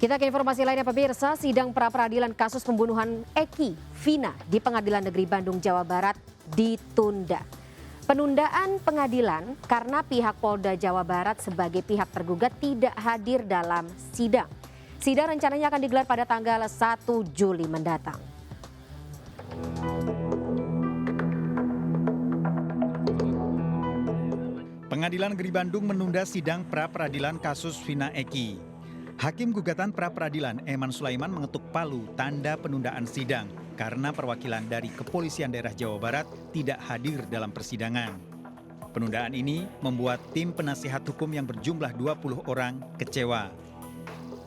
Kita ke informasi lainnya pemirsa, sidang pra-peradilan kasus pembunuhan Eki Vina di Pengadilan Negeri Bandung, Jawa Barat ditunda. Penundaan pengadilan karena pihak Polda Jawa Barat sebagai pihak tergugat tidak hadir dalam sidang. Sidang rencananya akan digelar pada tanggal 1 Juli mendatang. Pengadilan Negeri Bandung menunda sidang pra-peradilan kasus Vina Eki. Hakim gugatan pra-peradilan Eman Sulaiman mengetuk palu tanda penundaan sidang karena perwakilan dari Kepolisian Daerah Jawa Barat tidak hadir dalam persidangan. Penundaan ini membuat tim penasihat hukum yang berjumlah 20 orang kecewa.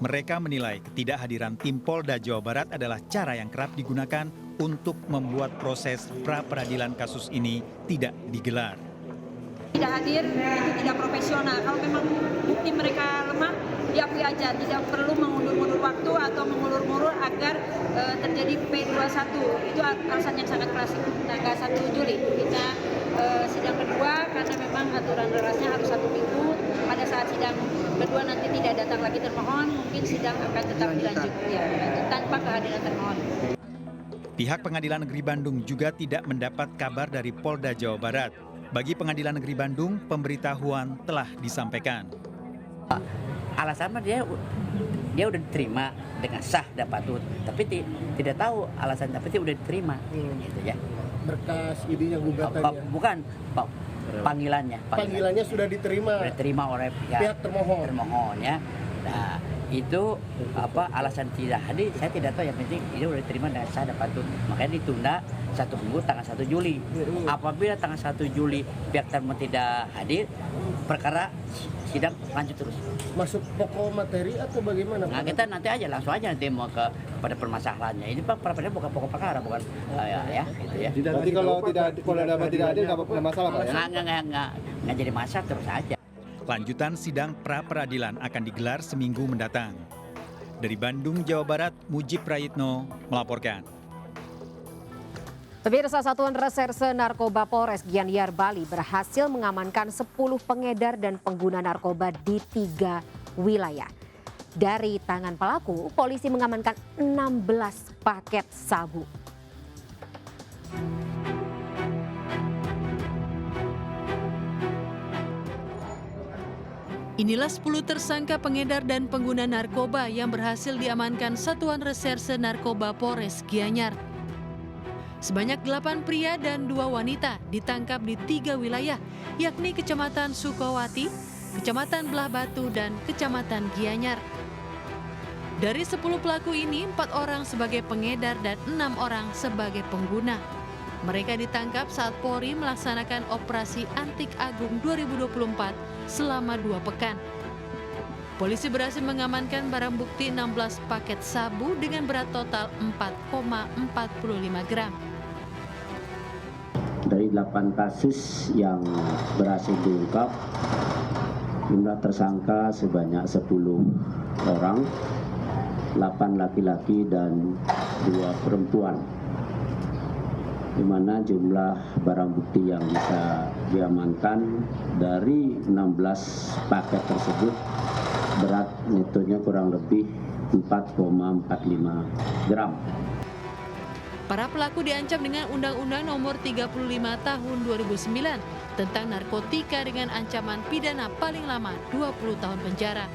Mereka menilai ketidakhadiran tim Polda Jawa Barat adalah cara yang kerap digunakan untuk membuat proses pra-peradilan kasus ini tidak digelar. Tidak hadir itu tidak profesional. Kalau memang bukti mereka lemah, diakui aja. Tidak perlu mengundur-undur waktu atau mengulur-ngulur agar terjadi P21. Itu alasan yang sangat klasik. Tanggal 1 Juli kita sidang kedua karena memang aturan derasnya harus 1 minggu. Pada saat sidang kedua nanti tidak datang lagi termohon, mungkin sidang akan tetap dilanjutkan tanpa kehadiran termohon. Pihak Pengadilan Negeri Bandung juga tidak mendapat kabar dari Polda Jawa Barat. Bagi Pengadilan Negeri Bandung, pemberitahuan telah disampaikan. Alasannya dia udah diterima dengan sah dan patut, tapi tidak tahu alasan tapi udah diterima, gitu ya. Berkas ininya gugatannya. Bukan, panggilannya. Panggilannya sudah diterima. Sudah diterima oleh pihak termohon ya. Nah, itu alasan tidak hadir saya tidak tahu, yang penting ini sudah diterima dengan sah dan patut. Makanya ditunda 1 minggu tanggal 1 Juli. Apabila tanggal 1 Juli pihak termohon tidak hadir, perkara sidang lanjut terus. Masuk pokok materi atau bagaimana? Nah, kita nanti aja langsung aja nanti mau pada permasalahannya. Ini pra-peradilan bukan pokok perkara, bukan ya gitu ya. Jadi kalau tidak hadir nggak masalah Pak ya? Nggak jadi masalah, terus aja. Lanjutan sidang pra-peradilan akan digelar seminggu mendatang. Dari Bandung, Jawa Barat, Mujib Prayitno melaporkan. Pemirsa, Satuan Reserse Narkoba Polres Gianyar Bali berhasil mengamankan 10 pengedar dan pengguna narkoba di 3 wilayah. Dari tangan pelaku, polisi mengamankan 16 paket sabu. Inilah 10 tersangka pengedar dan pengguna narkoba yang berhasil diamankan Satuan Reserse Narkoba Polres Gianyar. Sebanyak 8 pria dan 2 wanita ditangkap di 3 wilayah, yakni Kecamatan Sukowati, Kecamatan Belah Batu, dan Kecamatan Gianyar. Dari 10 pelaku ini, 4 orang sebagai pengedar dan 6 orang sebagai pengguna. Mereka ditangkap saat Polri melaksanakan operasi Antik Agung 2024 selama 2 pekan. Polisi berhasil mengamankan barang bukti 16 paket sabu dengan berat total 4,45 gram. Dari 8 kasus yang berhasil diungkap, jumlah tersangka sebanyak 10 orang, 8 laki-laki dan 2 perempuan. Di mana jumlah barang bukti yang bisa diamankan dari 16 paket tersebut berat netonya kurang lebih 4,45 gram. Para pelaku diancam dengan Undang-Undang Nomor 35 Tahun 2009 tentang narkotika dengan ancaman pidana paling lama 20 tahun penjara.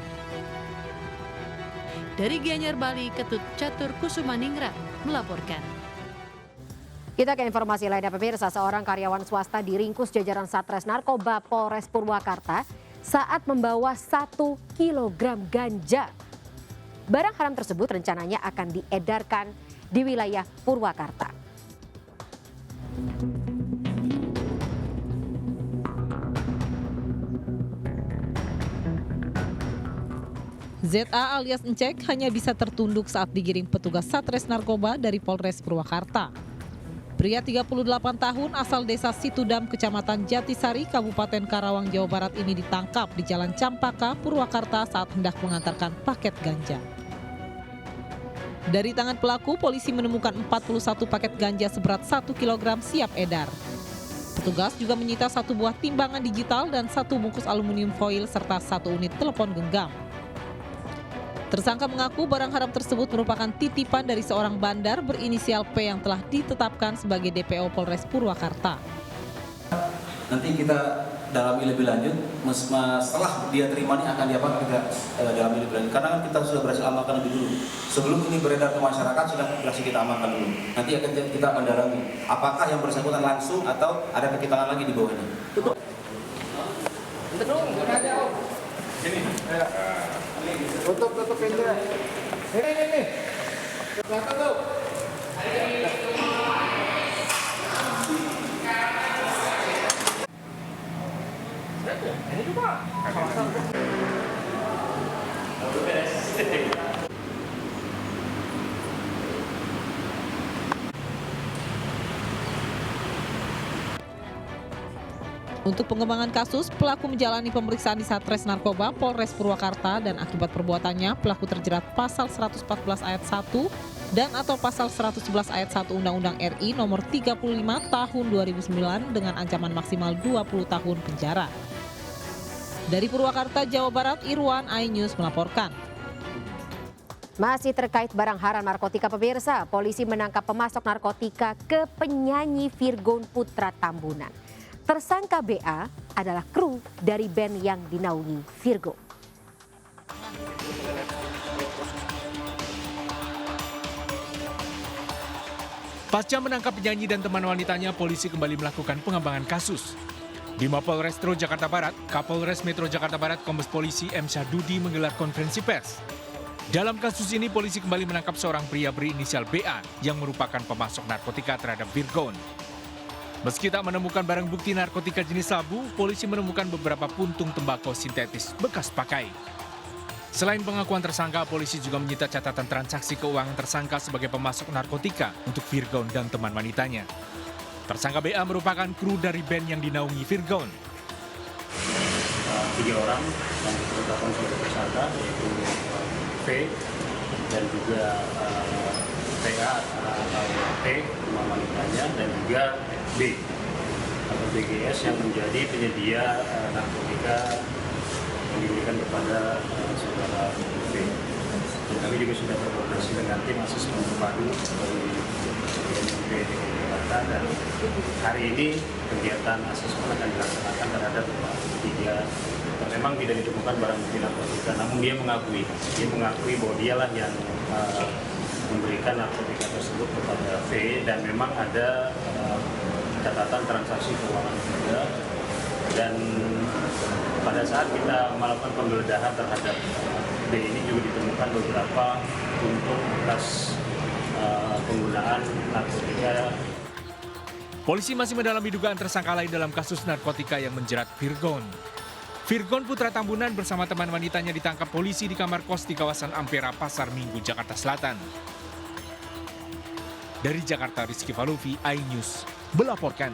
Dari Gianyar Bali, Ketut Catur Kusumaningrat melaporkan. Kita ke informasi lainnya pemirsa, seorang karyawan swasta diringkus jajaran Satres Narkoba Polres Purwakarta saat membawa 1 kilogram ganja. Barang haram tersebut rencananya akan diedarkan di wilayah Purwakarta. ZA alias Encek hanya bisa tertunduk saat digiring petugas Satres Narkoba dari Polres Purwakarta. Pria 38 tahun asal desa Situdam, Kecamatan Jatisari, Kabupaten Karawang, Jawa Barat ini ditangkap di Jalan Campaka, Purwakarta saat hendak mengantarkan paket ganja. Dari tangan pelaku, polisi menemukan 41 paket ganja seberat 1 kg siap edar. Petugas juga menyita 1 buah timbangan digital dan 1 bungkus aluminium foil serta 1 unit telepon genggam. Tersangka mengaku barang haram tersebut merupakan titipan dari seorang bandar berinisial P yang telah ditetapkan sebagai DPO Polres Purwakarta. Nanti kita dalami lebih lanjut, setelah dia terima ini akan diapakan kita dalami lebih lanjut. Karena kan kita sudah berhasil amankan lebih dulu. Sebelum ini beredar ke masyarakat sudah berhasil kita amankan dulu. Nanti akan kita mendalami apakah yang bersangkutan langsung atau ada kekitangan lagi di bawahnya. Tutup. Tutup pintu. Ini. Belakang tuh. Ini juga. Untuk pengembangan kasus, pelaku menjalani pemeriksaan di Satres Narkoba Polres Purwakarta dan akibat perbuatannya pelaku terjerat pasal 114 ayat 1 dan atau pasal 111 ayat 1 Undang-Undang RI nomor 35 tahun 2009 dengan ancaman maksimal 20 tahun penjara. Dari Purwakarta, Jawa Barat, Irwan, iNews melaporkan. Masih terkait barang haram narkotika pemirsa, polisi menangkap pemasok narkotika ke penyanyi Virgon Putra Tambunan. Tersangka BA adalah kru dari band yang dinaungi Virgo. Pasca menangkap penyanyi dan teman wanitanya, polisi kembali melakukan pengembangan kasus. Di Mapolres Metro Jakarta Barat, Kapolres Metro Jakarta Barat Kombes Polisi M. Syahduti menggelar konferensi pers. Dalam kasus ini, polisi kembali menangkap seorang pria berinisial BA yang merupakan pemasok narkotika terhadap Virgon. Meski tak menemukan barang bukti narkotika jenis sabu, polisi menemukan beberapa puntung tembakau sintetis bekas pakai. Selain pengakuan tersangka, polisi juga menyita catatan transaksi keuangan tersangka sebagai pemasok narkotika untuk Virgon dan teman wanitanya. Tersangka BA merupakan kru dari band yang dinaungi Virgon. 3 orang yang ditetapkan sebagai tersangka, yaitu V dan juga PA atau T, teman wanitanya, dan juga B atau BGS yang menjadi penyedia narkotika yang diberikan kepada saudara B. Dan kami juga sudah berkoordinasi dengan tim asesmen terpadu dari BNPB Jakarta, dan hari ini kegiatan asesmen akan dilaksanakan terhadap 3. Memang tidak ditemukan barang bukti narkotika, namun dia mengakui bahwa dialah yang memberikan narkotika tersebut kepada V, dan memang ada catatan transaksi keuangan juga. Dan pada saat kita melakukan penggeledahan terhadap B ini juga ditemukan beberapa puntung bekas penggunaan narkotika. Polisi masih mendalami dugaan tersangka lain dalam kasus narkotika yang menjerat Virgon. Virgon Putra Tambunan bersama teman wanitanya ditangkap polisi di kamar kos di kawasan Ampera, Pasar Minggu, Jakarta Selatan. Dari Jakarta, Rizky Falufi, iNews melaporkan.